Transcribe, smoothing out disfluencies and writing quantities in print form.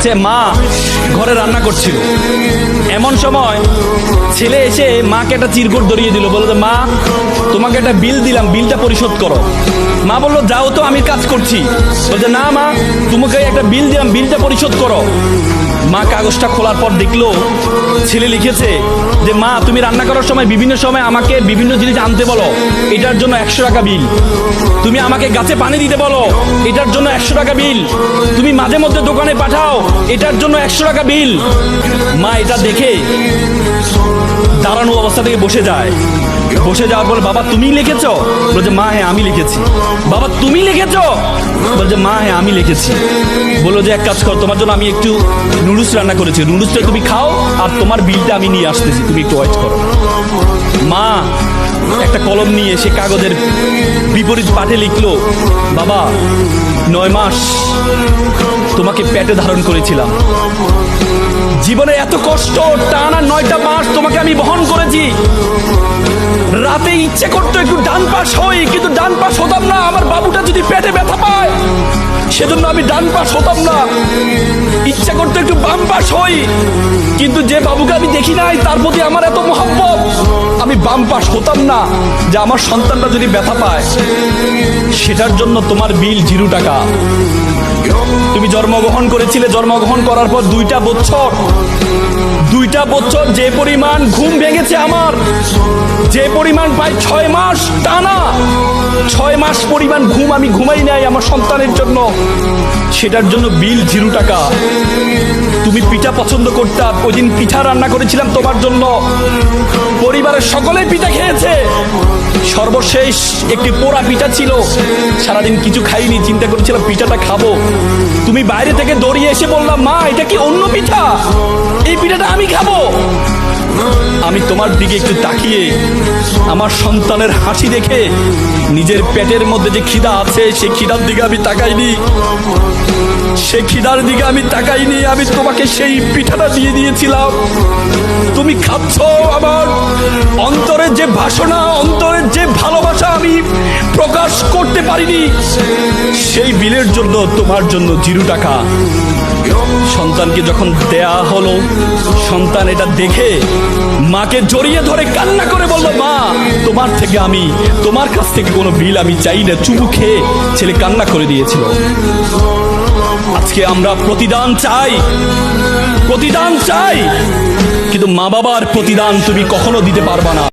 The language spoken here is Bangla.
সে মা ঘরে রান্না করছিল, এমন সময় ছেলে এসে মাকে একটা চিরকুট ধরিয়ে দিল, বললো মা তোমাকে একটা বিল দিলাম, বিলটা পরিশোধ করো। মা বললো যাও তো, আমি কাজ করছি। বলছে না মা, তোমাকে একটা বিল দিলাম, বিলটা পরিশোধ করো। মা কাগজটা খোলার পর দেখলো ছেলে লিখেছে যে মা তুমি রান্না করার সময় বিভিন্ন সময় আমাকে বিভিন্ন জিনিস আনতে বলো, এটার জন্য 100 টাকা বিল। তুমি আমাকে গাছে পানি দিতে বলো, এটার জন্য 100 টাকা বিল। তুমি মাঝে মধ্যে দোকানে পাঠাও, এটার জন্য 100 টাকা বিল। মা এটা দেখে দাঁড়ানো অবস্থা থেকে বসে যায়। বসে যাওয়ার পর বাবা তুমি লিখেছো? বলছে মা হ্যাঁ আমি লিখেছি। বাবা তুমি লিখেছো? বলছে মা হ্যাঁ আমি লিখেছি। বললো যে এক কাজ কর, তোমার জন্য আমি একটু নুডলস রান্না করেছি, নুডলসটা তুমি খাও আর তোমার বিলটা আমি নিয়ে আসতেছি, তুমি একটু ওয়েট করো। মা একটা কলম নিয়ে সে কাগজের বিপরীত পাঠে লিখলো, বাবা 9 মাস তোমাকে পেটে ধারণ করেছিলাম, জীবনে এত কষ্ট টানা 9টা মাস তোমাকে আমি বহন করেছি। রাতে ইচ্ছে করতো একটু ডান পাশ হই, কিন্তু ডান পাশ হতাম না। আমার বাবুটা যদি পেটে ব্যথা পায় সেজন্য আমি ডান পাশ হতাম না। ইচ্ছা করতো একটু বাম পাশ হই, কিন্তু যে বাবুকে আমি দেখি নাই তার প্রতি আমার এত মহব্বত, আমি বাম পাশ হতাম না যে আমার সন্তানটা যদি ব্যথা পায়। সেটার জন্য তোমার বিল 0 টাকা। তুমি জন্মগ্রহণ করেছিলে, জন্মগ্রহণ করার পর 2টা বছর যে পরিমাণ ঘুম ভেঙেছে আমার, যে পরিমাণ প্রায় 6 মাস টানা 6 মাস পরিমাণ ঘুম আমি ঘুমাই নাই আমার সন্তানের জন্য, সেটার জন্য বিল 0 টাকা। তুমি পিঠা পছন্দ করতে, ওই দিন পিঠা রান্না করেছিলাম তোমার জন্য, পরিবারের সকলেই পিঠা খেয়েছে। সর্বশেষ একটি পোড়া পিঠা ছিল, সারাদিন কিছু খাইনি, চিন্তা করেছিলাম পিঠাটা খাবো। তুমি বাইরে থেকে দৌড়িয়ে এসে বললাম মা এটা কি অন্য পিঠা, এই পিঠাটা আমি খাবো। আমি তোমার দিকে একটু তাকিয়ে আমার সন্তানের হাসি দেখে নিজের পেটের মধ্যে যে খিদা আছে সেই খিদার দিকে আমি তাকাইনি, সেই খিদার দিকে আমি তাকাইনি। আমি তোমাকে সেই পিঠাটা দিয়ে দিয়েছিলাম, তুমি খাচ্ছ। আমার অন্তরের যে বাসনা, অন্তরের যে ভালোবাসা আমি প্রকাশ করতে পারিনি, সেই বিলের জন্য তোমার জন্য 0 টাকা। সন্তানকে যখন দেয়া হলো, সন্তান এটা দেখে মাকে জড়িয়ে ধরে কান্না করে বললো মা তোমার কাছ থেকে কোনো বিল আমি চাই না। চুমু খেয়ে ছেলে কান্না করে দিয়েছিল। আজকে আমরা প্রতিদান চাই, কিন্তু মা বাবার প্রতিদান তুমি কখনো দিতে পারবা না।